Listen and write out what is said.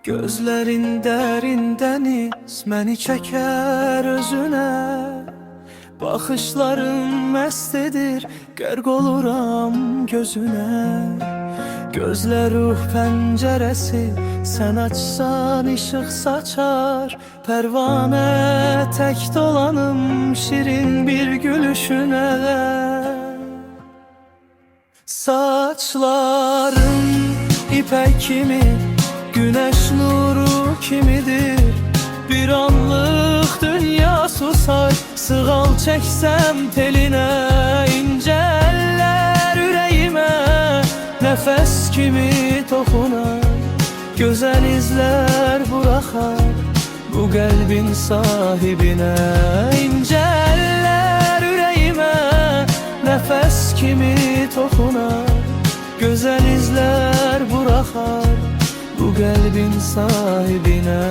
Gözlerin derin deniz məni çeker özüne. Baxışların məst edir, qərq oluram gözüne. Gözlər ruh pəncərəsi, sən açsan işıq saçar. Pərvanə tək dolanım şirin bir gülüşüne. Saçların ipək kimi, güneş nuru kimidir. Bir anlıq dünya susar, sığal çəksəm telinə. İncə əllər ürəyimə, nəfəs kimi toxunar. Gözəl izlər buraxar bu qəlbin sahibinə. İncə əllər ürəyimə, nəfəs kimi toxunar. Gözəl izlər buraxar bu qəlbin sahibinə.